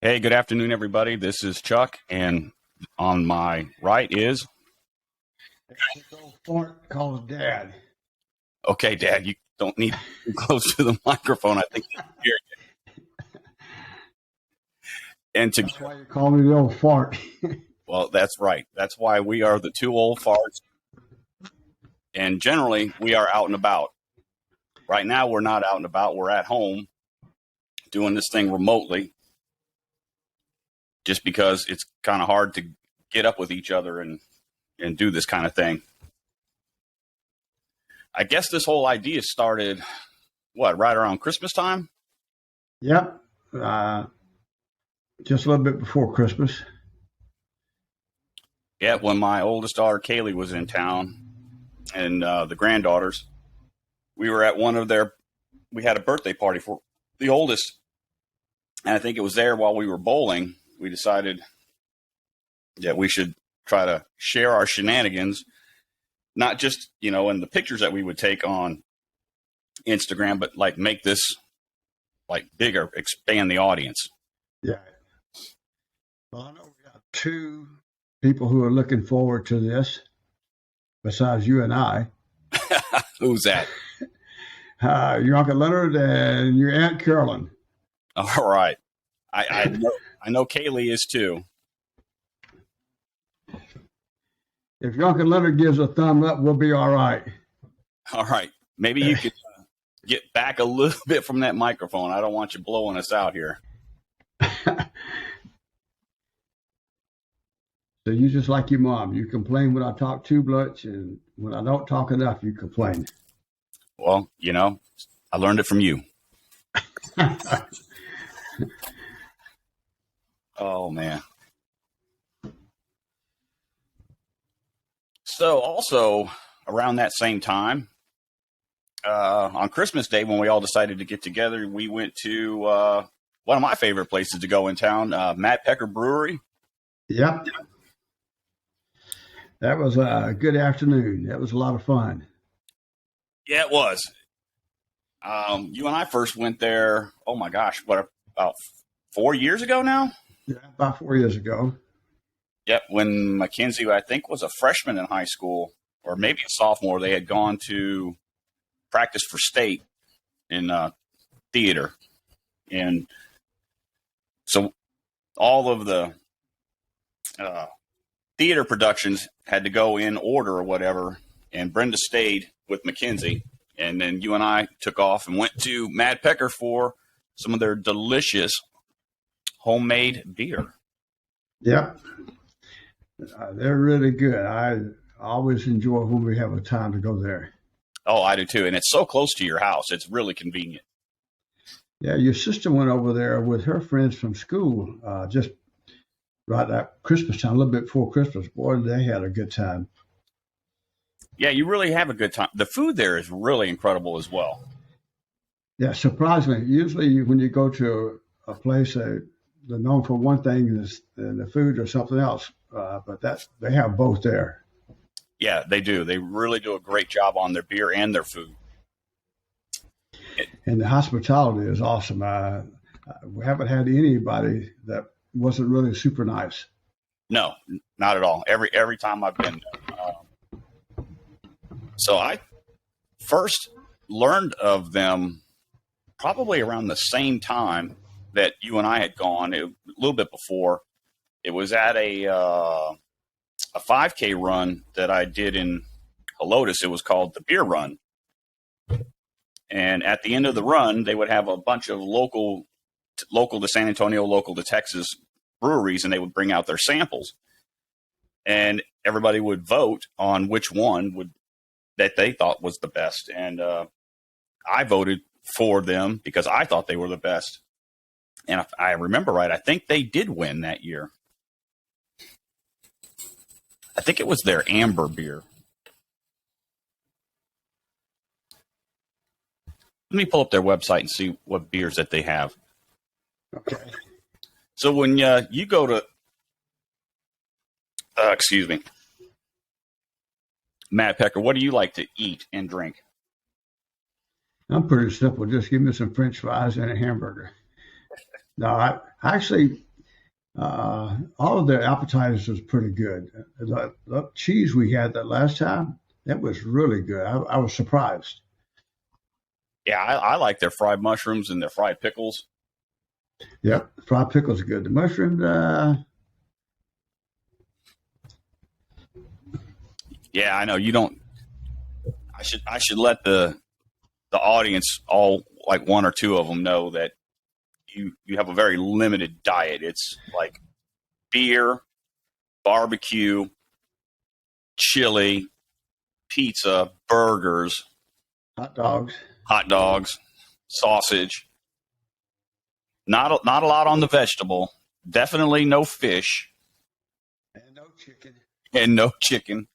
Hey, good afternoon, everybody. This is Chuck, and on my right is This old fart called Dad. okay, Dad. You don't need to be close to the microphone. I think you can hear you. And That's why you call me the old fart. well, that's right. That's why we are the two old farts, and generally we are out and about. Right now, we're not out and about. We're at home doing this thing remotely, just because it's kind of hard to get up with each other and do this kind of thing. I guess this whole idea started, right around Christmas time? Yep. Just a little bit before Christmas. Yeah, when my oldest daughter, Kaylee, was in town and the granddaughters, we were at we had a birthday party for the oldest. And I think it was there while we were bowling, we decided that we should try to share our shenanigans, not just, in the pictures that we would take on Instagram, but like make this like bigger, expand the audience. Yeah. Well, I know we got two people who are looking forward to this, besides you and I. Who's that? Your Uncle Leonard and your Aunt Carolyn. All right. I know Kaylee is too. If your Uncle Leonard gives a thumb up, we'll be all right. All right. Maybe you could get back a little bit from that microphone. I don't want you blowing us out here. So you just like your mom. You complain when I talk too much, and when I don't talk enough, you complain. Well, I learned it from you. Oh, man. So also around that same time, on Christmas Day, when we all decided to get together, we went to one of my favorite places to go in town, Pecker Brewery. Yep. That was a good afternoon. That was a lot of fun. Yeah, it was. You and I first went there, oh my gosh, about 4 years ago now? Yeah, about 4 years ago. Yep, when Mackenzie, I think, was a freshman in high school, or maybe a sophomore. They had gone to practice for state in theater. And so all of the theater productions had to go in order or whatever, and Brenda stayed with Mackenzie. And then you and I took off and went to Mad Pecker for some of their delicious homemade beer. Yep. They're really good. I always enjoy when we have a time to go there. Oh, I do too. And it's so close to your house. It's really convenient. Yeah, your sister went over there with her friends from school just right at Christmas time, a little bit before Christmas. Boy, they had a good time. Yeah, you really have a good time. The food there is really incredible as well. Yeah, surprisingly, usually when you go to a place, they're known for one thing, and the food or something else. But they have both there. Yeah, they do. They really do a great job on their beer and their food. And the hospitality is awesome. We haven't had anybody that wasn't really super nice. No, not at all. Every time I've been there. So I first learned of them probably around the same time that you and I had gone, a little bit before. It was at a 5K run that I did in Helotes. It was called the Beer Run. And at the end of the run, they would have a bunch of local to San Antonio, local to Texas breweries, and they would bring out their samples. And everybody would vote on which one that they thought was the best. And I voted for them because I thought they were the best. And if I remember right, I think they did win that year. I think it was their amber beer. Let me pull up their website and see what beers that they have. Okay. So when you go to, Mad Pecker, what do you like to eat and drink? I'm pretty simple. Just give me some French fries and a hamburger. No, I actually All of their appetizers was pretty good. The cheese we had that last time, that was really good. I was surprised. Yeah, I like their fried mushrooms and their fried pickles. Yep, fried pickles are good. The mushrooms, Yeah, I know you don't. I should let the audience, all like one or two of them, know that you have a very limited diet. It's like beer, barbecue, chili, pizza, burgers, hot dogs, sausage. Not a lot on the vegetable. Definitely no fish and no chicken. and no chicken.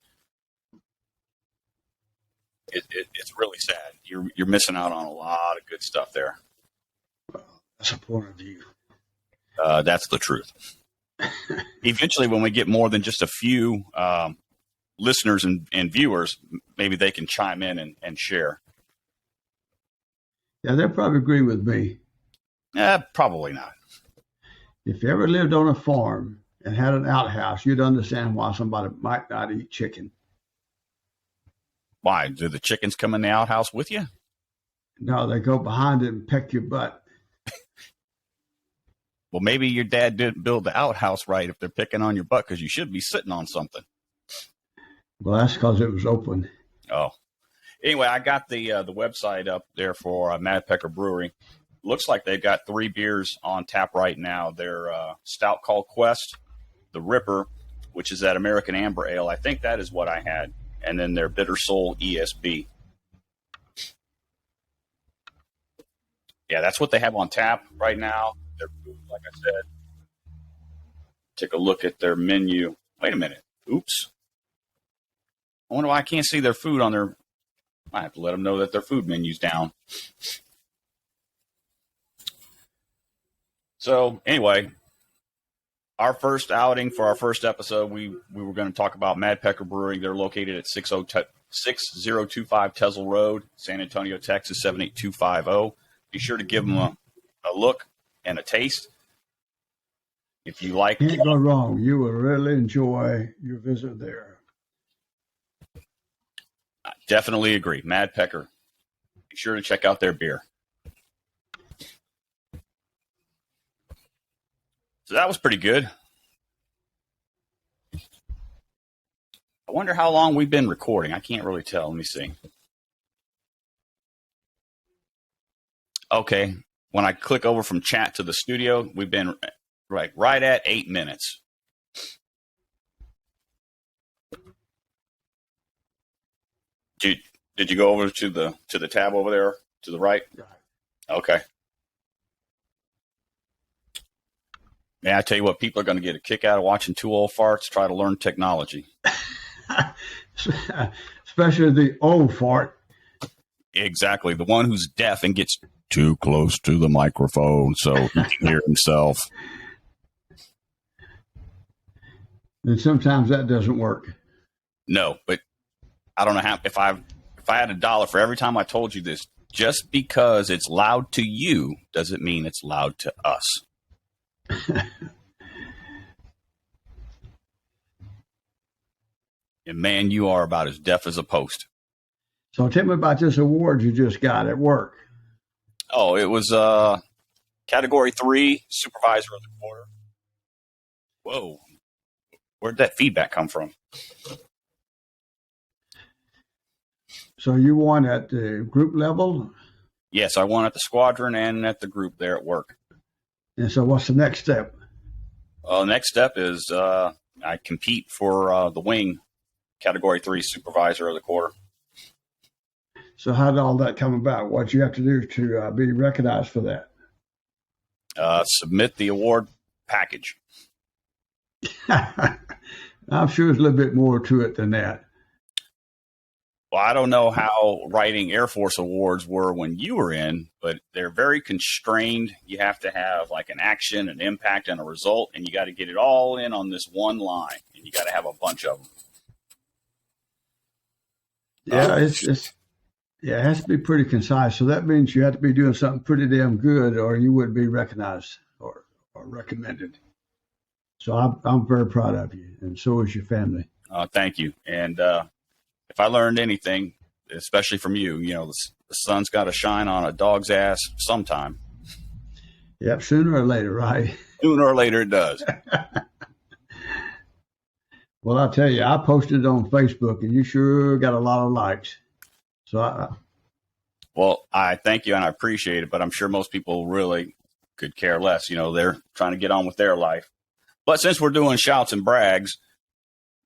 It's really sad. You're missing out on a lot of good stuff there. That's a point of view. That's the truth. Eventually, when we get more than just a few listeners and viewers, maybe they can chime in and share. Yeah, they'll probably agree with me. Probably not. If you ever lived on a farm and had an outhouse, you'd understand why somebody might not eat chicken. Why? Do the chickens come in the outhouse with you? No, they go behind it and peck your butt. Well, maybe your dad didn't build the outhouse right if they're picking on your butt, because you should be sitting on something. Well, that's because it was open. Oh. Anyway, I got the website up there for Mad Pecker Brewing. Looks like they've got 3 beers on tap right now. Their stout called Quest, the Ripper, which is that American Amber Ale. I think that is what I had. And then their Bitter Soul ESB. Yeah, that's what they have on tap right now. Their food, like I said. Take a look at their menu. Wait a minute. Oops. I wonder why I can't see their food on their... I have to let them know that their food menu's down. So, anyway, our first outing for our first episode, we were going to talk about Mad Pecker Brewing. They're located at 6025 Tesla Road, San Antonio, Texas, 78250. Be sure to give them a look and a taste. If you like... Can't go wrong. You will really enjoy your visit there. I definitely agree. Mad Pecker. Be sure to check out their beer. So that was pretty good. I wonder how long we've been recording. I can't really tell. Let me see. Okay. When I click over from chat to the studio, we've been right at 8 minutes. Did you go over to the tab over there to the right? Okay. Man, I tell you what, people are going to get a kick out of watching 2 old farts try to learn technology. Especially the old fart. Exactly. The one who's deaf and gets too close to the microphone so he can hear himself. And sometimes that doesn't work. No, but I don't know how. If I had $1 for every time I told you this, just because it's loud to you doesn't mean it's loud to us. And man, you are about as deaf as a post. So tell me about this award you just got at work. Oh, it was Category 3, Supervisor of the Quarter. Whoa. Where'd that feedback come from? So you won at the group level? Yes, I won at the squadron and at the group there at work. And so what's the next step? Next step is I compete for the wing, Category 3 Supervisor of the Quarter. So how did all that come about? What you have to do to be recognized for that? Submit the award package. I'm sure there's a little bit more to it than that. Well, I don't know how writing Air Force awards were when you were in, but they're very constrained. You have to have like an action, an impact, and a result, and you got to get it all in on this one line, and you got to have a bunch of them. Yeah, it has to be pretty concise. So that means you have to be doing something pretty damn good, or you wouldn't be recognized or recommended. So I'm very proud of you, and so is your family. Thank you. And if I learned anything, especially from you, the sun's got to shine on a dog's ass sometime. Yep, sooner or later, right? Sooner or later it does. Well, I'll tell you, I posted it on Facebook, and you sure got a lot of likes. So Well, I thank you and I appreciate it, but I'm sure most people really could care less. They're trying to get on with their life. But since we're doing shouts and brags,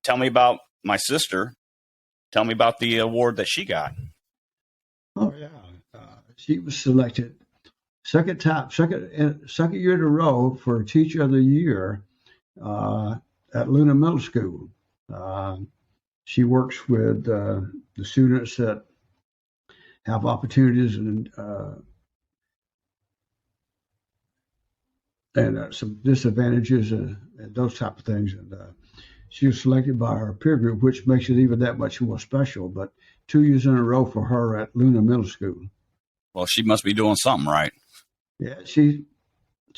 tell me about my sister. Tell me about the award that she got. Oh yeah, she was selected second year in a row for Teacher of the Year at Luna Middle School. She works with the students that have opportunities and some disadvantages and those type of things. And she was selected by her peer group, which makes it even that much more special. But 2 years in a row for her at Luna Middle School. Well, she must be doing something right. Yeah, she's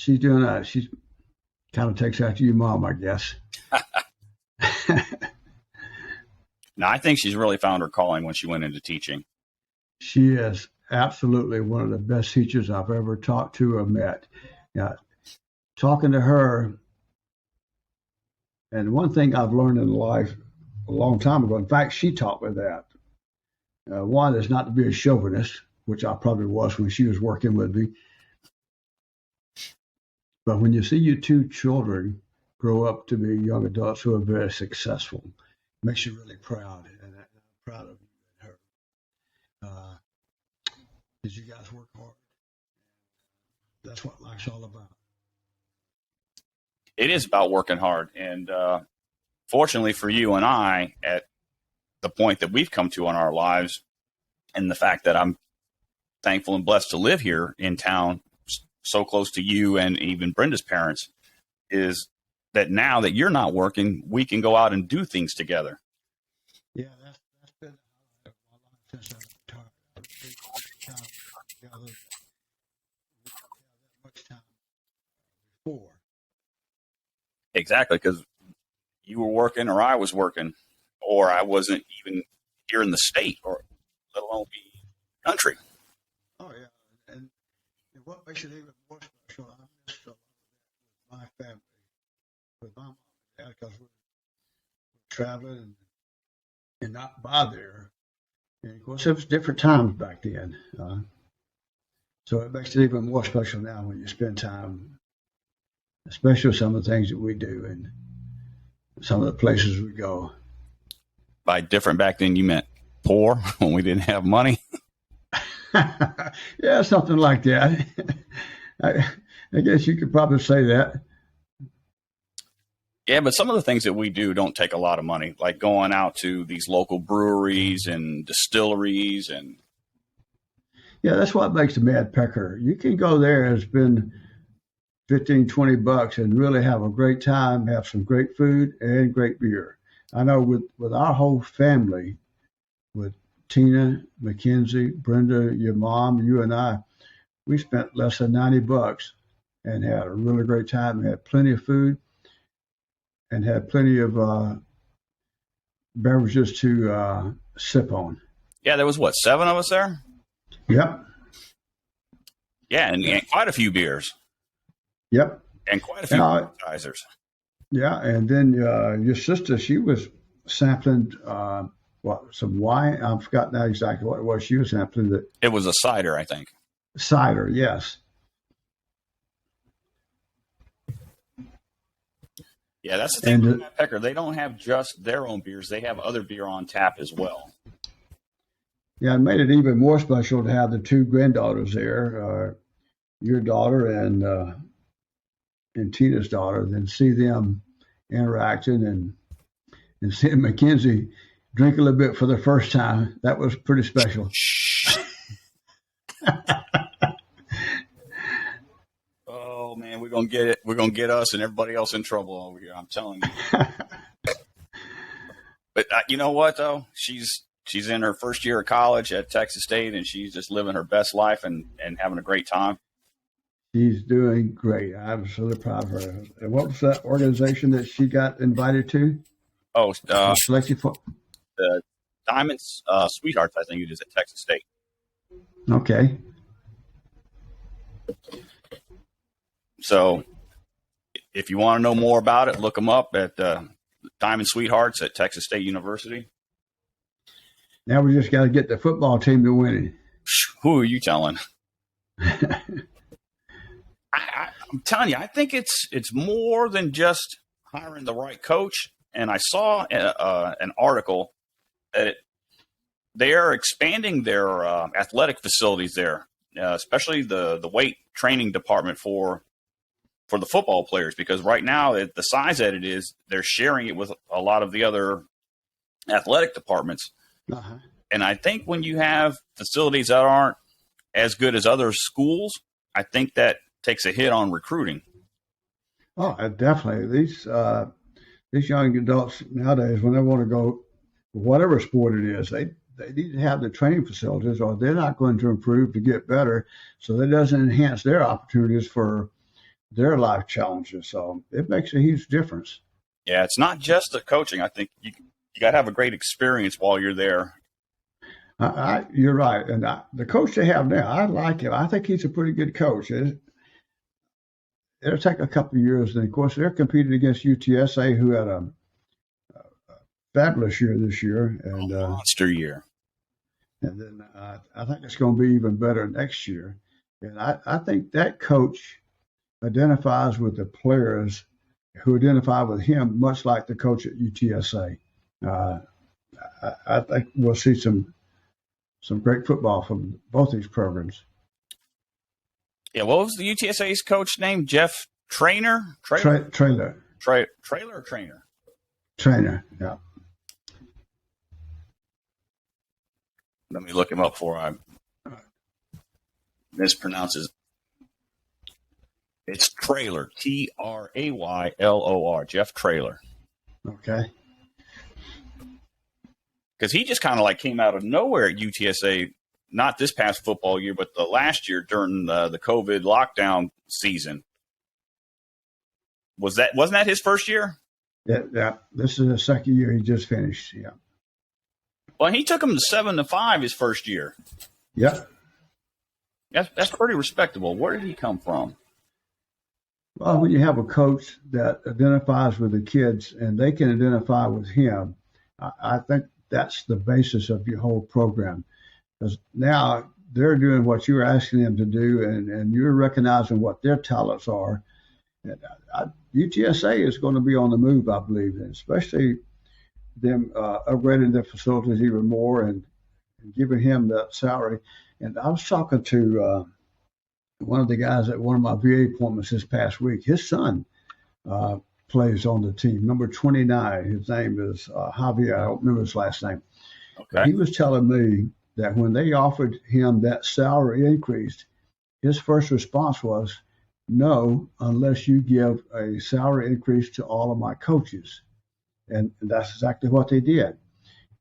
doing that. She kind of takes after your mom, I guess. Now, I think she's really found her calling when she went into teaching. She is absolutely one of the best teachers I've ever talked to or met. Yeah, talking to her, and one thing I've learned in life a long time ago, in fact, she taught me that. One is not to be a chauvinist, which I probably was when she was working with me. But when you see your two children grow up to be young adults who are very successful, it makes you really proud. And I'm proud of you and her. Because you guys work hard. That's what life's all about. It is about working hard. And fortunately for you and I, at the point that we've come to in our lives, and the fact that I'm thankful and blessed to live here in town, so close to you and even Brenda's parents, is that now that you're not working, we can go out and do things together. Yeah, that's been my life since I retired. I've been time together. We didn't have that much time before. Exactly, because you were working or I was working, or I wasn't even here in the state, or let alone be country. Oh, yeah. And what makes it even more special, I miss a lot of that with my family, with my mom and dad, because we're traveling and not by there. And of course, it was different times back then. So it makes it even more special now when you spend time, especially some of the things that we do and some of the places we go. By different back then, you meant poor when we didn't have money? Yeah, something like that. I guess you could probably say that. Yeah, but some of the things that we do don't take a lot of money, like going out to these local breweries and distilleries. And yeah, that's what makes the Mad Pecker. You can go there and spend 15, 20 bucks and really have a great time, have some great food and great beer. I know with our whole family, with Tina, Mackenzie, Brenda, your mom, you and I, we spent less than 90 bucks and had a really great time, had plenty of food and had plenty of beverages to sip on. yeah, there was what, 7 of us there? Yep. Yeah, and quite a few beers. Yep. And quite a few appetizers. Yeah, and then your sister, she was sampling some wine. I forgot now exactly what it was. She was sampling It was a cider, I think. Cider, yes. Yeah, that's the thing about Pecker. They don't have just their own beers. They have other beer on tap as well. Yeah, it made it even more special to have the two granddaughters there, your daughter and Tina's daughter, then see them interacting and seeing Mackenzie drink a little bit for the first time. That was pretty special. Oh man, we're gonna get it. We're gonna get us and everybody else in trouble over here. I'm telling you. But you know what though? She's in her first year of college at Texas State, and she's just living her best life and having a great time. She's doing great. I'm so proud of her. And what was that organization that she got invited to? Oh, Selected for? the Diamonds Sweethearts, I think it is at Texas State. Okay. So if you want to know more about it, look them up at Diamond Sweethearts at Texas State University. Now we just got to get the football team to winning. Who are you telling? I'm telling you, I think it's more than just hiring the right coach. And I saw an article that they are expanding their athletic facilities there, especially the weight training department for the football players, because right now the size that it is, they're sharing it with a lot of the other athletic departments. Uh-huh. And I think when you have facilities that aren't as good as other schools, I think that takes a hit on recruiting. Oh, definitely. These young adults nowadays, when they want to go, whatever sport it is, they need to have the training facilities, or they're not going to improve to get better. So that doesn't enhance their opportunities for their life challenges. So it makes a huge difference. Yeah, it's not just the coaching. I think you got to have a great experience while you're there. You're right. And the coach they have now, I like him. I think he's a pretty good coach. It'll take a couple of years. And, of course, they're competing against UTSA, who had a fabulous year this year. And monster year. And then I think it's going to be even better next year. And I think that coach identifies with the players who identify with him, much like the coach at UTSA. I think we'll see some great football from both these programs. Yeah, what was the UTSA's coach name? Jeff Trainer? Trailer. Trailer or Trainer? Trainer, yeah. Let me look him up before I mispronounce his. It's Traylor, Traylor, Jeff Traylor. Okay. Because he just kind of like came out of nowhere at UTSA, not this past football year, but the last year during the COVID lockdown season. Wasn't that his first year? Yeah. This is the second year he just finished. Yeah. Well, he took him to 7-5 his first year. Yeah. That's pretty respectable. Where did he come from? Well, when you have a coach that identifies with the kids and they can identify with him, I think that's the basis of your whole program. Because now they're doing what you're asking them to do, and you're recognizing what their talents are. And UTSA is going to be on the move, I believe, and especially them upgrading their facilities even more and giving him that salary. And I was talking to one of the guys at one of my VA appointments this past week. His son plays on the team, number 29. His name is Javier. I don't remember his last name. Okay. He was telling me that when they offered him that salary increase, his first response was, no, unless you give a salary increase to all of my coaches. And that's exactly what they did.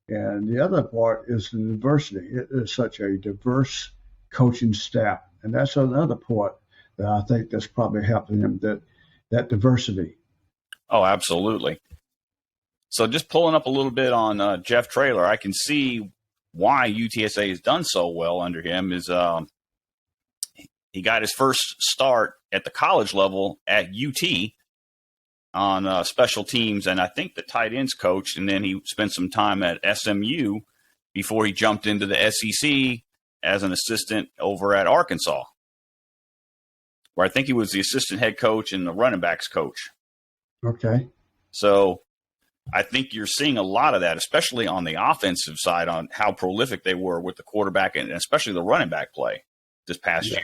And the other part is the diversity. It is such a diverse coaching staff. And that's another part that I think that's probably helping them, that diversity. Oh, absolutely. So just pulling up a little bit on Jeff Traylor, I can see why UTSA has done so well under him is he got his first start at the college level at UT on special teams, and I think the tight ends coach, and then he spent some time at SMU before he jumped into the SEC as an assistant over at Arkansas, where I think he was the assistant head coach and the running backs coach. Okay. So I think you're seeing a lot of that, especially on the offensive side, on how prolific they were with the quarterback and especially the running back play this past year.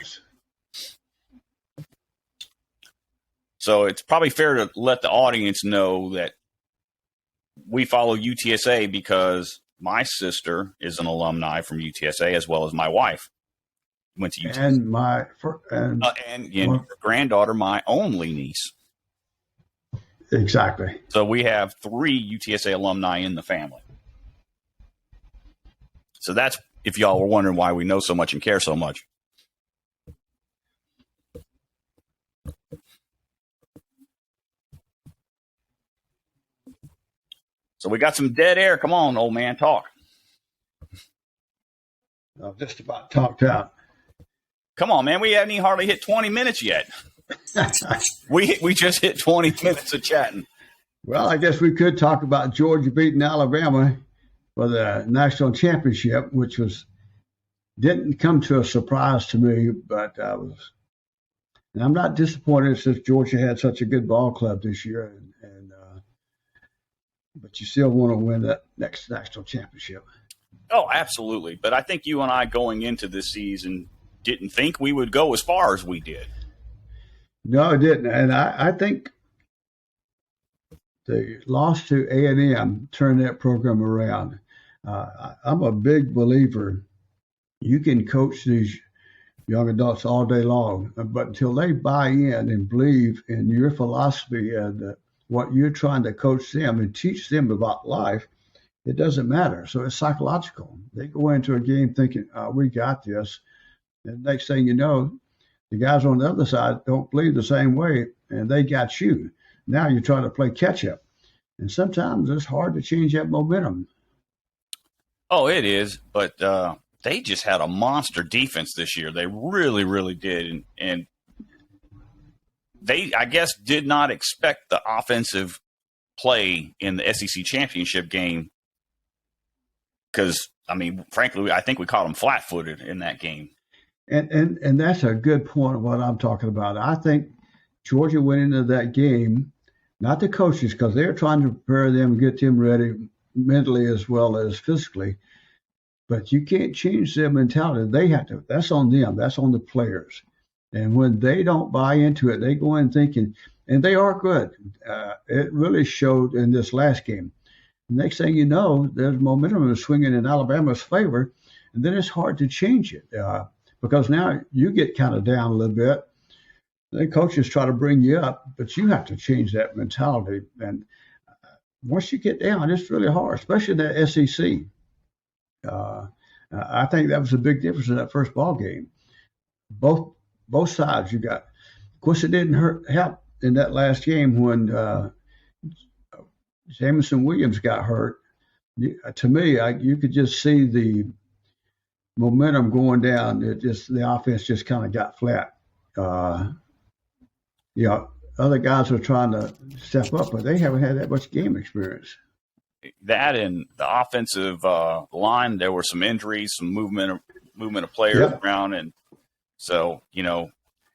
So it's probably fair to let the audience know that we follow UTSA because my sister is an alumni from UTSA, as well as my wife went to UTSA. And your granddaughter, my only niece. Exactly. So we have 3 UTSA alumni in the family. So that's, if y'all were wondering why we know so much and care so much. So we got some dead air. Come on, old man, talk. I'm just about talked out. Come on, man. We haven't even hardly hit 20 minutes yet. we just hit 20 minutes of chatting. Well, I guess we could talk about Georgia beating Alabama for the national championship, which didn't come to a surprise to me, but and I'm not disappointed since Georgia had such a good ball club this year, but you still want to win that next national championship. Oh, absolutely. But I think you and I going into this season didn't think we would go as far as we did. No, I didn't. And I think the loss to A&M turned that program around. I'm a big believer you can coach these young adults all day long, but until they buy in and believe in your philosophy and what you're trying to coach them and teach them about life, it doesn't matter. So it's psychological. They go into a game thinking, we got this. And the next thing you know, the guys on the other side don't believe the same way, and they got you. Now you're trying to play catch up. And sometimes it's hard to change that momentum. Oh, it is. But they just had a monster defense this year. They really, really did. And they, I guess, did not expect the offensive play in the SEC championship game because, I mean, frankly, I think we caught them flat-footed in that game. And that's a good point of what I'm talking about. I think Georgia went into that game, not the coaches, because they're trying to prepare them and get them ready mentally as well as physically. But you can't change their mentality. They have to. That's on them. That's on the players. And when they don't buy into it, they go in thinking, and they are good. It really showed in this last game. Next thing you know, there's momentum swinging in Alabama's favor, and then it's hard to change it because now you get kind of down a little bit. The coaches try to bring you up, but you have to change that mentality. And once you get down, it's really hard, especially in the SEC. I think that was a big difference in that first ball game. Both sides you got. Of course, it didn't help in that last game when Jamison Williams got hurt. To me, you could just see the momentum going down. The offense just kind of got flat. Other guys are trying to step up, but they haven't had that much game experience. That and the offensive line, there were some injuries, some movement of players around, and so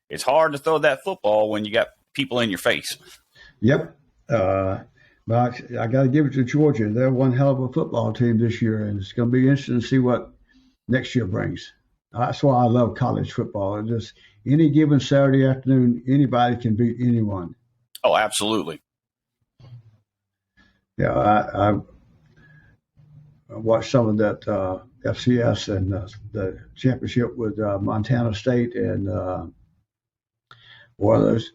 it's hard to throw that football when you got people in your face. Yep. But I got to give it to Georgia. They're one hell of a football team this year, and it's going to be interesting to see what next year brings. That's why I love college football. And just any given Saturday afternoon, anybody can beat anyone. Oh, absolutely. Yeah, I watched some of that FCS and the championship with Montana State and Oilers.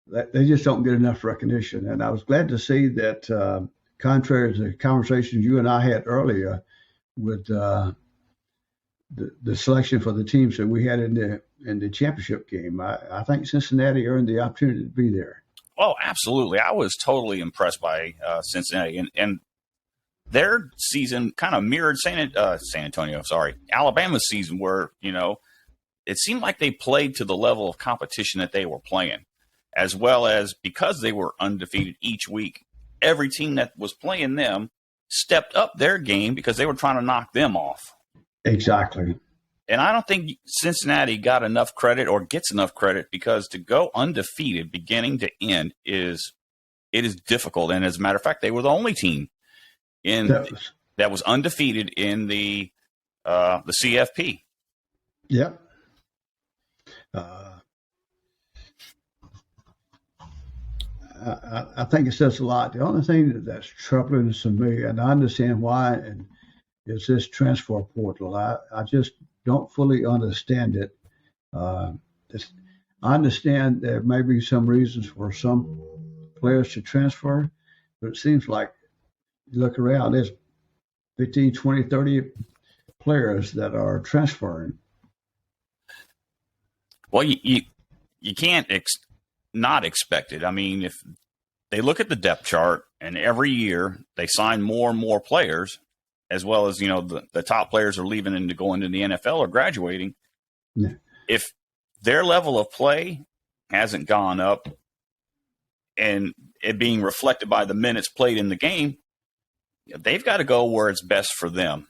They just don't get enough recognition. And I was glad to see that, contrary to the conversations you and I had earlier with the selection for the teams that we had in the championship game, I think Cincinnati earned the opportunity to be there. Oh, absolutely. I was totally impressed by Cincinnati. And their season kind of mirrored Alabama's season where, it seemed like they played to the level of competition that they were playing, as well as because they were undefeated each week, every team that was playing them stepped up their game because they were trying to knock them off. Exactly. And I don't think Cincinnati got enough credit or gets enough credit because to go undefeated beginning to end is difficult. And as a matter of fact, they were the only team that was undefeated in the CFP. Yep. I think it says a lot. The only thing that's troubling to me, and I understand why, is this transfer portal. I just don't fully understand it. I understand there may be some reasons for some players to transfer, but it seems like you look around, there's 15, 20, 30 players that are transferring. Well, you can't not expect it. I mean, if they look at the depth chart, and every year they sign more and more players, as well as, the top players are leaving and going to the NFL or graduating. Yeah. If their level of play hasn't gone up and it being reflected by the minutes played in the game, they've got to go where it's best for them.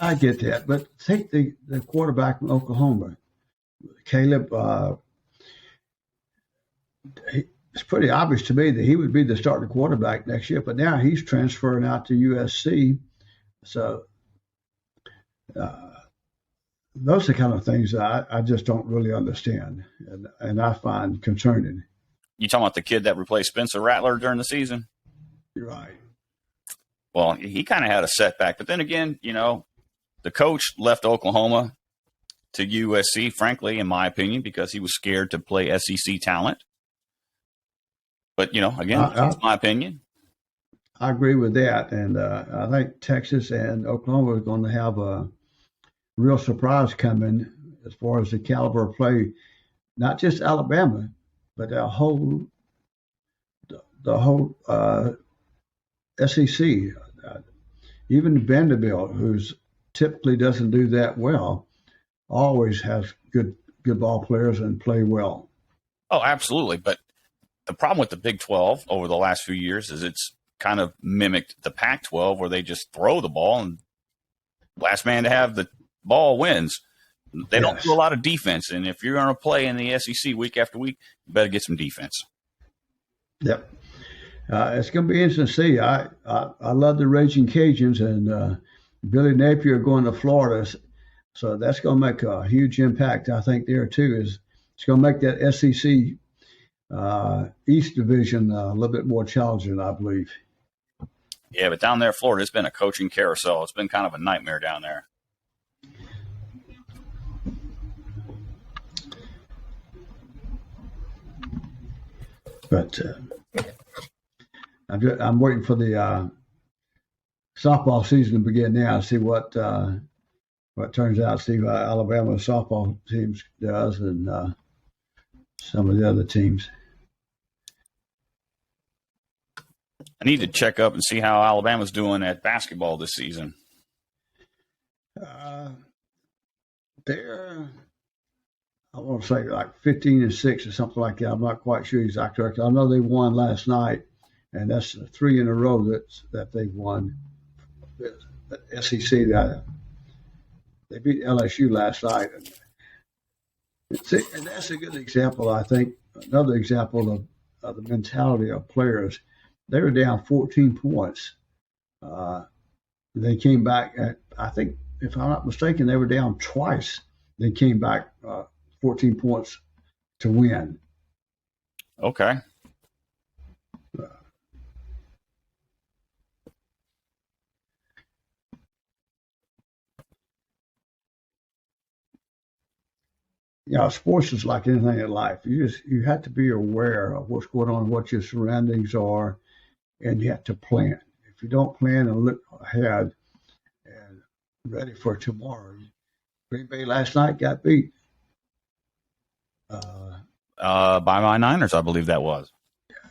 I get that, but take the quarterback from Oklahoma, Caleb. It's pretty obvious to me that he would be the starting quarterback next year, but now he's transferring out to USC. So those are the kind of things that I just don't really understand, and I find concerning. You talking about the kid that replaced Spencer Rattler during the season? You're right. Well, he kind of had a setback. But then again, the coach left Oklahoma to USC, frankly, in my opinion, because he was scared to play SEC talent. But, again, that's my opinion. I agree with that. And I think Texas and Oklahoma are going to have a real surprise coming as far as the caliber of play, not just Alabama, but the whole SEC. Even Vanderbilt, who's typically doesn't do that well, always has good ball players and play well. Oh, absolutely. But the problem with the Big 12 over the last few years is it's kind of mimicked the Pac-12, where they just throw the ball and last man to have the ball wins. They don't do a lot of defense, and if you're going to play in the SEC week after week, you better get some defense. Yep. It's going to be interesting to see. I love the Raging Cajuns, and Billy Napier going to Florida, so that's going to make a huge impact, I think, there too. It's going to make that SEC East Division a little bit more challenging, I believe. Yeah, but down there in Florida, it's been a coaching carousel. It's been kind of a nightmare down there. But I'm waiting for the softball season to begin now. See what turns out. See what Alabama's softball teams does, and some of the other teams. I need to check up and see how Alabama's doing at basketball this season. They're, I want to say, like 15-6 or something like that. I'm not quite sure exactly. I know they won last night, and that's 3 in a row that they've won. The SEC, they beat LSU last night, and that's a good example. I think another example of the mentality of players. They were down 14 points. They came back I think, if I'm not mistaken, they were down twice. They came back 14 points to win. Okay. Sports is like anything in life. You have to be aware of what's going on, what your surroundings are, and you have to plan. If you don't plan and look ahead and ready for tomorrow, Green Bay last night got beat. By my Niners, I believe that was.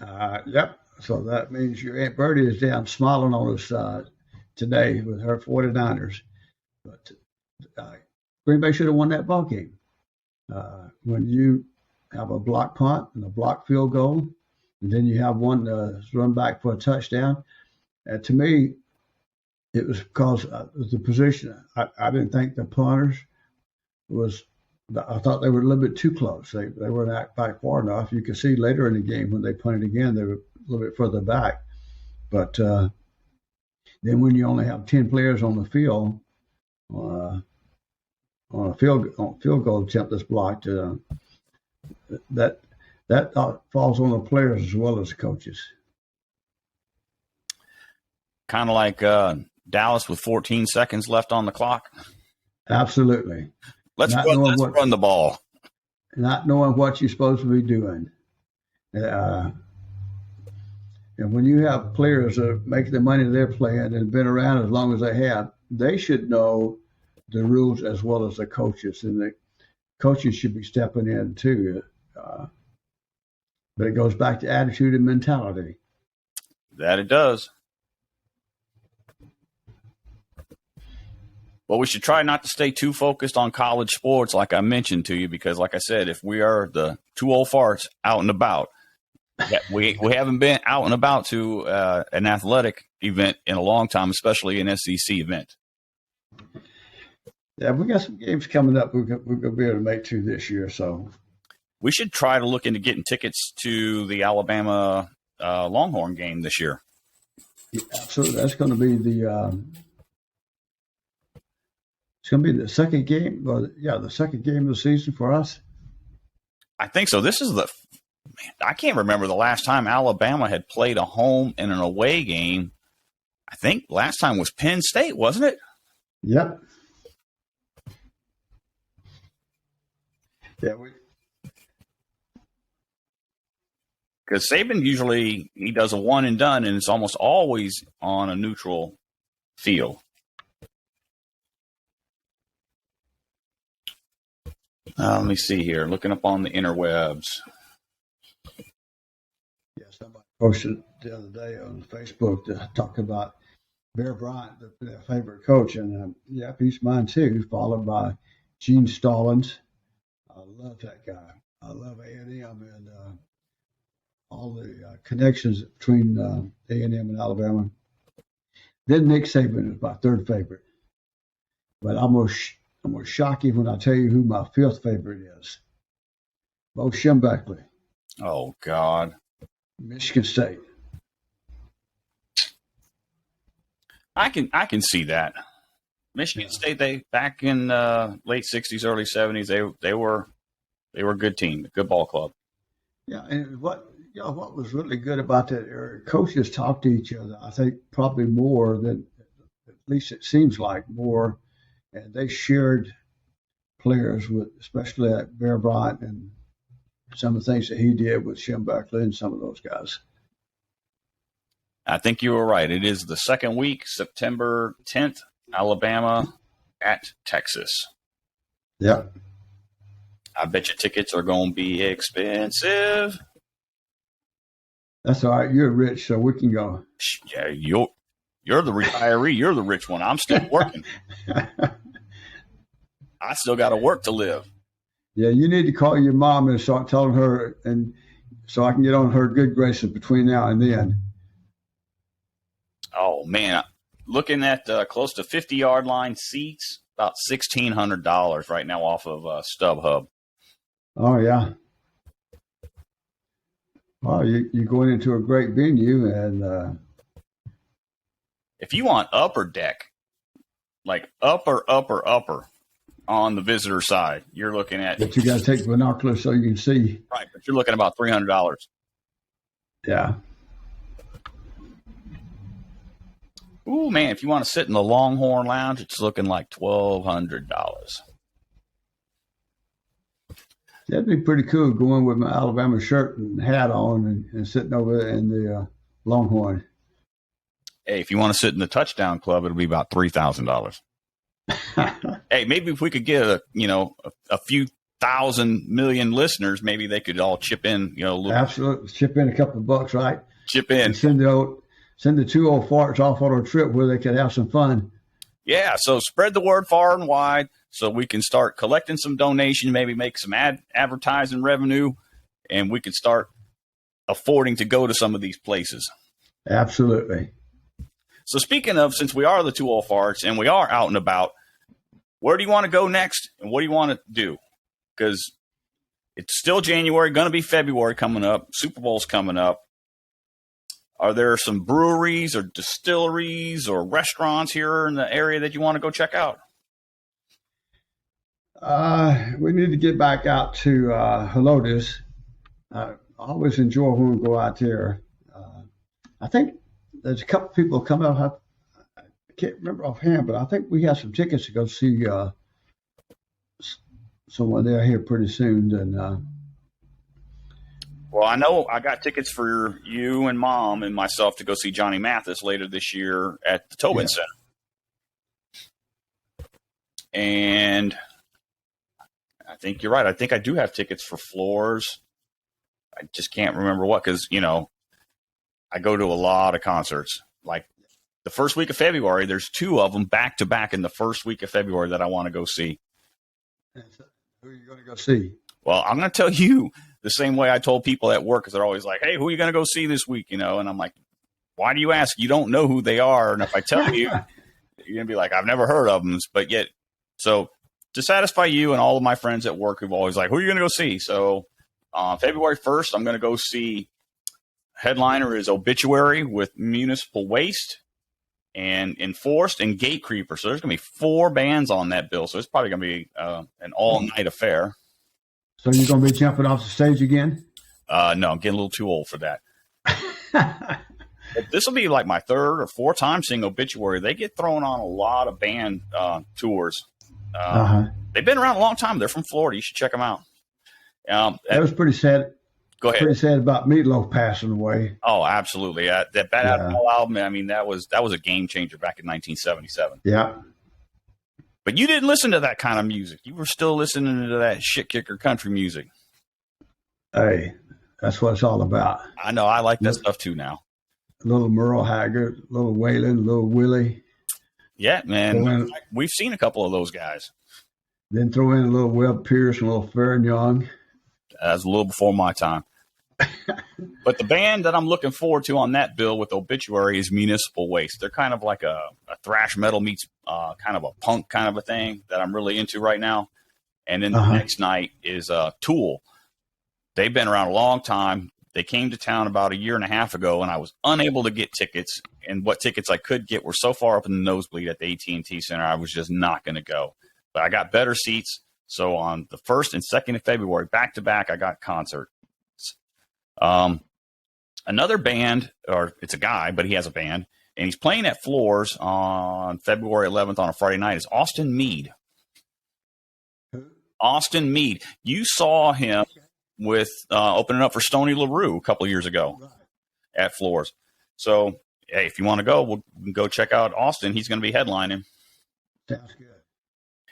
Yep. So that means your Aunt Bertie is down smiling on us today with her 49ers. But Green Bay should have won that ball game. When you have a block punt and a block field goal, and then you have one run back for a touchdown, to me, it was because of the position. I didn't think the punters I thought they were a little bit too close. They weren't back far enough. You could see later in the game when they punted again, they were a little bit further back. But then when you only have 10 players on the field, on a field goal attempt that's blocked, that falls on the players as well as the coaches. Kind of like Dallas with 14 seconds left on the clock. Absolutely. Let's run the ball. Not knowing what you're supposed to be doing. And when you have players that are making the money they're playing and been around as long as they have, they should know the rules as well as the coaches. And the coaches should be stepping in too. But it goes back to attitude and mentality. That it does. Well, we should try not to stay too focused on college sports, like I mentioned to you, because, like I said, if we are the two old farts out and about, we haven't been out and about to an athletic event in a long time, especially an SEC event. Yeah, we got some games coming up we're going to be able to make to this year. So we should try to look into getting tickets to the Alabama Longhorn game this year. Yeah, absolutely, that's going to be it's going to be the second game. The second game of the season for us. I think so. This is I can't remember the last time Alabama had played a home and an away game. I think last time was Penn State, wasn't it? Yep. Yeah, because Saban usually he does a one and done, and it's almost always on a neutral field. Let me see here. Looking up on the interwebs. Yeah, somebody posted the other day on Facebook to talk about Bear Bryant, their favorite coach, and he's mine too. Followed by Gene Stallings. I love that guy. I love A&M and all the connections between A&M and Alabama. Then Nick Saban is my third favorite. But I'm going to shock you when I tell you who my fifth favorite is. Bo Schembechler. Oh, God. Michigan State. I can see that. Michigan State, they back in late 60s, early 70s, they were a good team, a good ball club. Yeah, and what was really good about that era, coaches talked to each other, I think probably more than, at least it seems like more, and they shared players with, especially like Bear Bryant and some of the things that he did with Schembechler and some of those guys. I think you were right. It is the second week, September 10th, Alabama at Texas. Yep. I bet your tickets are going to be expensive. That's all right. You're rich, so we can go. Yeah, you're the retiree. You're the rich one. I'm still working. I still got to work to live. Yeah, you need to call your mom and start telling her, and so I can get on her good graces between now and then. Oh, man. Looking at close to 50-yard line seats, about $1,600 right now off of StubHub. Oh, yeah. Well, you're going into a great venue, and if you want upper deck, like upper on the visitor side, you're looking at. But you got to take binoculars so you can see. Right, but you're looking at about $300. Yeah. Ooh, man, if you want to sit in the Longhorn Lounge, it's looking like $1,200. That'd be pretty cool, going with my Alabama shirt and hat on and sitting over in the Longhorn. Hey, if you want to sit in the Touchdown Club, it'll be about $3,000. Hey, maybe if we could get a few thousand million listeners, maybe they could all chip in. Absolutely, chip in a couple of bucks, right? Chip in. And send the two old farts off on a trip where they could have some fun. Yeah, so spread the word far and wide so we can start collecting some donations, maybe make some advertising revenue, and we can start affording to go to some of these places. Absolutely. So speaking of, since we are the two old farts and we are out and about, where do you want to go next and what do you want to do? Because it's still January, going to be February coming up, Super Bowl's coming up. Are there some breweries or distilleries or restaurants here in the area that you want to go check out? We need to get back out to Helotes. I always enjoy when we go out there. I think there's a couple people coming up. I can't remember offhand, but I think we have some tickets to go see someone there here pretty soon. And well, I know I got tickets for you and Mom and myself to go see Johnny Mathis later this year at the Tobin Center. And I think you're right. I think I do have tickets for Floors I just can't remember what, because, I go to a lot of concerts. Like the first week of February, there's 2 of them back to back in the first week of February that I want to go see. Who are you going to go see? Well, I'm going to tell you the same way I told people at work, because they're always like, hey, who are you going to go see this week? And I'm like, why do you ask? You don't know who they are. And if I tell you, you're going to be like, I've never heard of them. But yet, so to satisfy you and all of my friends at work who've always like, who are you going to go see? So February 1st, I'm going to go see, headliner is Obituary with Municipal Waste and Enforced and Gate Creeper. So there's going to be 4 bands on that bill. So it's probably going to be an all-night affair. So you're going to be jumping off the stage again? No, I'm getting a little too old for that. This will be like my 3rd or 4th time seeing Obituary. They get thrown on a lot of band tours. They've been around a long time. They're from Florida. You should check them out. That was pretty sad. Go ahead. Pretty sad about Meatloaf passing away. Oh, absolutely. That Bad Apple album, I mean, that was a game changer back in 1977. Yeah. But you didn't listen to that kind of music. You were still listening to that shit kicker country music. Hey, that's what it's all about. I know. I like that stuff too now. Little Merle Haggard, little Waylon, little Willie. Yeah, man. We've seen a couple of those guys. Then throw in a little Webb Pierce and a little Farron Young. That's a little before my time. But the band that I'm looking forward to on that bill with Obituary is Municipal Waste. They're kind of like a thrash metal meets kind of a punk kind of a thing that I'm really into right now. And then the next night is Tool. They've been around a long time. They came to town about 1.5 years ago, and I was unable to get tickets. And what tickets I could get were so far up in the nosebleed at the AT&T Center, I was just not going to go. But I got better seats. So on the 1st and 2nd of February, back to back, I got concerts. Another band, or it's a guy, but he has a band, and he's playing at Floors on February 11th on a Friday night, is Austin Mead. Austin Mead. You saw him with opening up for Stoney LaRue a couple of years ago at Floors. So, hey, if you want to go, we can go check out Austin. He's going to be headlining. Sounds good.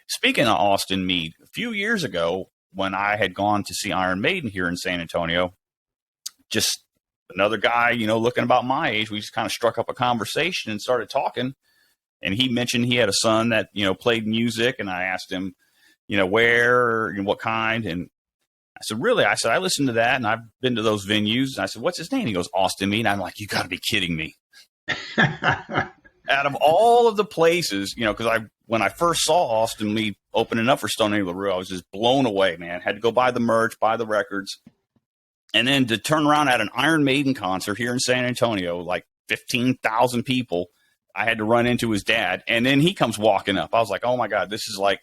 Speaking of Austin Mead, a few years ago when I had gone to see Iron Maiden here in San Antonio, just another guy, looking about my age, we just kind of struck up a conversation and started talking. And he mentioned he had a son that, played music. And I asked him, where and what kind. And I said, really? I said, I listened to that and I've been to those venues. And I said, what's his name? He goes, Austin Mead. I'm like, you got to be kidding me. Out of all of the places, because when I first saw Austin Mead opening up for Stoney LaRue, I was just blown away, man. Had to go buy the merch, buy the records. And then to turn around at an Iron Maiden concert here in San Antonio, like 15,000 people, I had to run into his dad. And then he comes walking up. I was like, oh, my God, this is like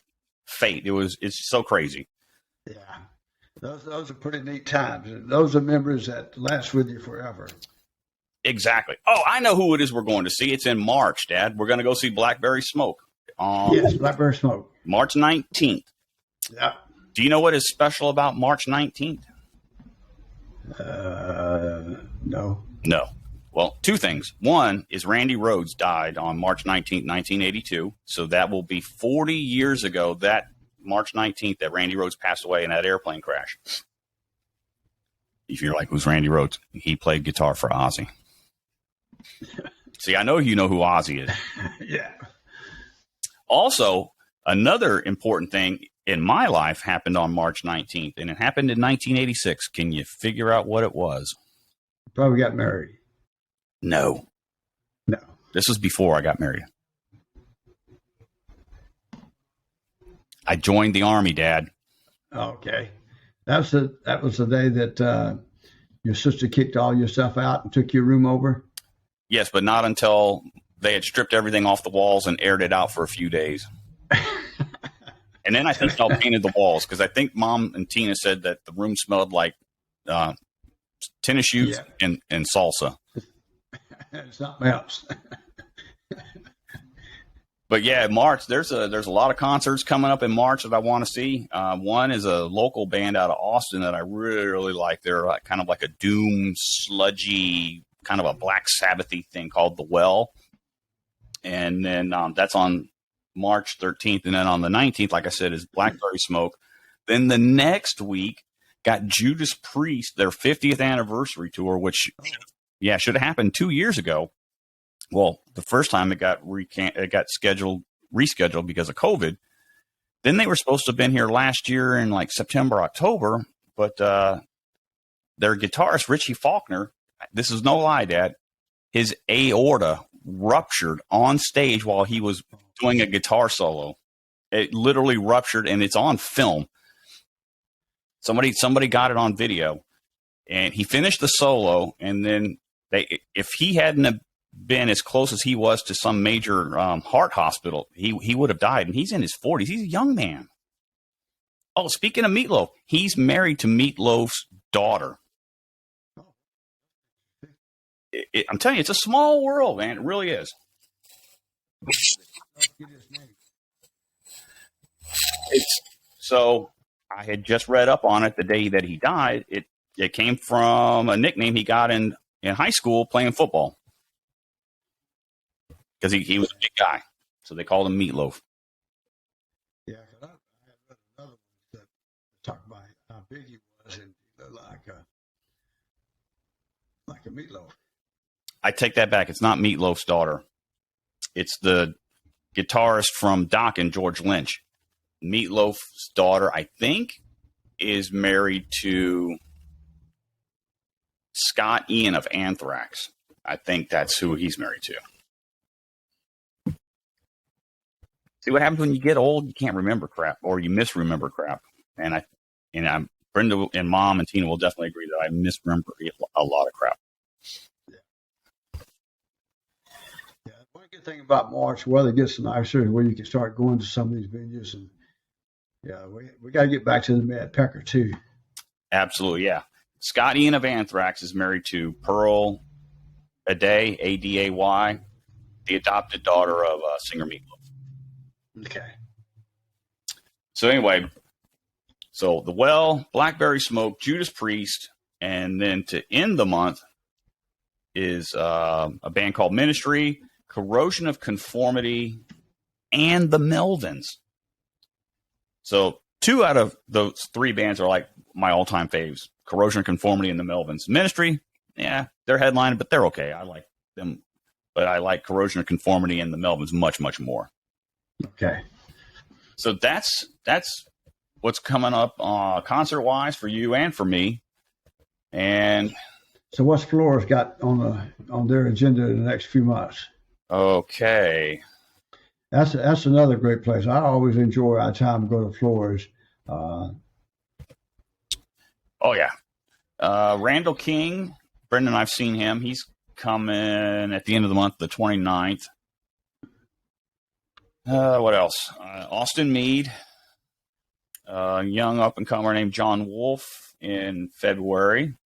fate. It's so crazy. Yeah. Those are pretty neat times. Those are memories that last with you forever. Exactly. Oh, I know who it is we're going to see. It's in March, Dad. We're going to go see Blackberry Smoke. Yes, Blackberry Smoke. March 19th. Yeah. Do you know what is special about March 19th? No. No. Well, 2 things. One is Randy Rhoads died on March 19th, 1982. So that will be 40 years ago, that March 19th, that Randy Rhoads passed away in that airplane crash. If you're like, who's Randy Rhoads? He played guitar for Ozzy. See, I know you know who Ozzy is. Yeah. Also, another important thing in my life happened on March 19th, and it happened in 1986. Can you figure out what it was? Probably got married. No. This was before I got married. I joined the Army, Dad. Okay. That was the day that your sister kicked all your stuff out and took your room over? Yes, but not until they had stripped everything off the walls and aired it out for a few days. And then I think I painted the walls, because I think Mom and Tina said that the room smelled like tennis shoes and salsa. Something else. But yeah, March, there's a lot of concerts coming up in March that I want to see. One is a local band out of Austin that I really, really like. They're kind of like a doom, sludgy, kind of a Black Sabbath-y thing called The Well. And then that's on March 13th. And then on the 19th, like I said, is Blackberry Smoke. Then the next week got Judas Priest, their 50th anniversary tour, which, should have happened 2 years ago. Well, the first time it got rescheduled because of COVID. Then they were supposed to have been here last year in like September, October, but their guitarist, Richie Faulkner, this is no lie, Dad, his aorta ruptured on stage while he was doing a guitar solo. It literally ruptured, and it's on film. Somebody got it on video, and he finished the solo, and then if he hadn't have been as close as he was to some major heart hospital, he would have died, and he's in his 40s. He's a young man. Oh, speaking of Meatloaf, he's married to Meatloaf's daughter. I'm telling you, it's a small world, man. It really is. So I had just read up on it the day that he died. It came from a nickname he got in high school playing football, because he was a big guy. So they called him Meatloaf. Yeah, because I had read another one that talked about how big he was, and he looked like a meatloaf. I take that back. It's not Meatloaf's daughter. It's the guitarist from Doc and George Lynch. Meatloaf's daughter, I think, is married to Scott Ian of Anthrax. I think that's who he's married to. See what happens when you get old? You can't remember crap, or you misremember crap. And I'm Brenda and Mom and Tina will definitely agree that I misremember a lot of crap. Yeah, one good thing about March, weather gets nicer, where you can start going to some of these venues, and we got to get back to the Pecker too. Absolutely, yeah. Scott Ian of Anthrax is married to Pearl Aday, Aday, the adopted daughter of singer Meatloaf. Okay. So anyway, The Well, Blackberry Smoke, Judas Priest, and then to end the month is a band called Ministry, Corrosion of Conformity, and the Melvins. So 2 out of those 3 bands are like my all-time faves: Corrosion of Conformity and the Melvins. Ministry, yeah, they're headlining, but they're okay. I like them, but I like Corrosion of Conformity and the Melvins much, much more. Okay. So that's what's coming up concert-wise for you and for me. And so what's Flores got on their agenda in the next few months? Okay. That's another great place. I always enjoy our time to go to Flores. Oh, yeah. Randall King, Brendan, I've seen him. He's coming at the end of the month, the 29th. What else? Austin Mead, a young up-and-comer named John Wolfe in February.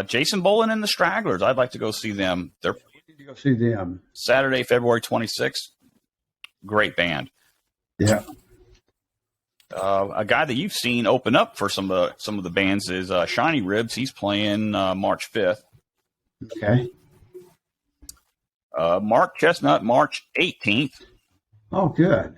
Jason Boland and the Stragglers. I'd like to go see them. They're need to go see them. Saturday, February 26th. Great band. Yeah. A guy that you've seen open up for some of the bands is Shiny Ribs. He's playing March 5th. Okay. Mark Chestnut, March 18th. Oh, good.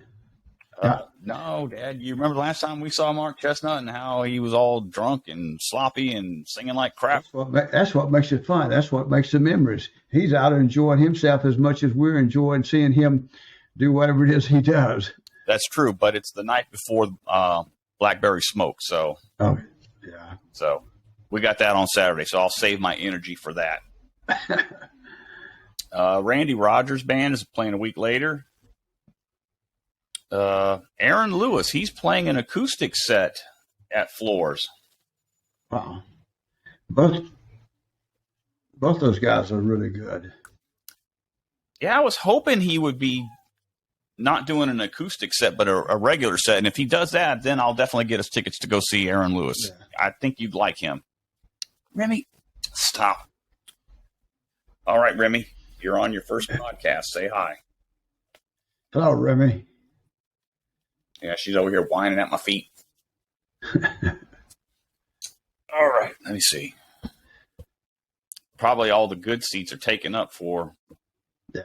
No, Dad, you remember the last time we saw Mark Chestnut and how he was all drunk and sloppy and singing like crap? That's what makes it fun. That's what makes the memories. He's out enjoying himself as much as we're enjoying seeing him do whatever it is he does. That's true, but it's the night before Blackberry Smoke, so. Oh, yeah. So we got that on Saturday, so I'll save my energy for that. Randy Rogers' band is playing a week later. Aaron Lewis, he's playing an acoustic set at Floors. Wow. Both those guys are really good. Yeah, I was hoping he would be not doing an acoustic set, but a regular set. And if he does that, then I'll definitely get us tickets to go see Aaron Lewis. Yeah. I think you'd like him. Remy, stop. All right, Remy, you're on your first podcast. Say hi. Hello, Remy. Yeah, she's over here whining at my feet. All right, let me see. Probably all the good seats are taken up for. Yeah.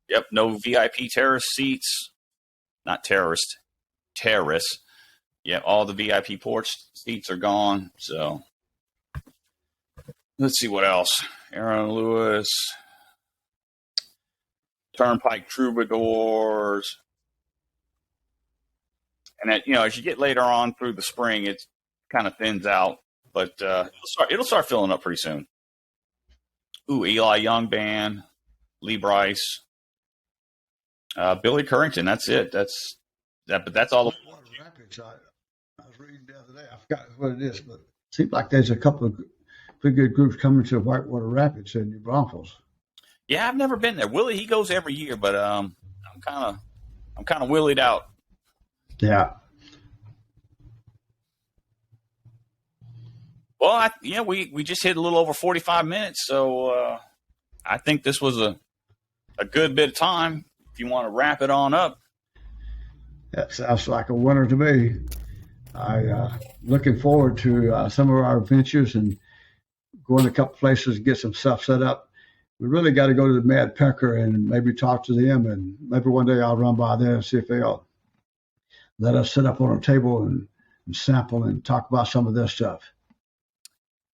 Yep, no VIP terrace seats. Not terrorists. Terrace. Yeah, all the VIP porch seats are gone. So let's see what else. Aaron Lewis, Turnpike Troubadours. And that, as you get later on through the spring, it kind of thins out, but it'll start filling up pretty soon. Ooh, Eli Young Band, Lee Bryce, Billy Currington. That's it. But that's all. Water Rapids. I was reading the other day. I forgot what it is, but it seems like there's a couple of pretty good groups coming to Whitewater Rapids in New Braunfels. Yeah, I've never been there. Willie, he goes every year, but I'm kind of willied out. Yeah. Well, we just hit a little over 45 minutes, so I think this was a good bit of time. If you want to wrap it on up. That sounds like a winner to me. I looking forward to some of our adventures and going to a couple places and get some stuff set up. We really got to go to the Mad Pecker and maybe talk to them, and maybe one day I'll run by there and see if they'll let us sit up on a table and sample and talk about some of their stuff.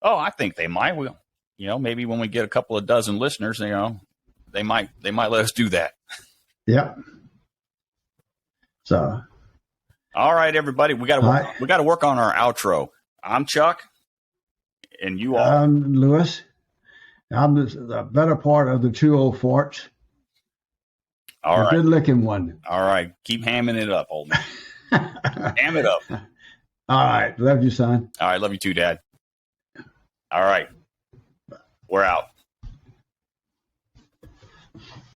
Oh, I think they might. Will maybe when we get a couple of dozen listeners, they might let us do that. Yep. So, all right, everybody, we got to work on our outro. I'm Chuck, and you are. I'm Lewis. I'm the better part of the two old farts. All right, good looking one. All right, keep hamming it up, old man. Ham it up. All right, love you, son. All right, love you too, Dad. All right, we're out.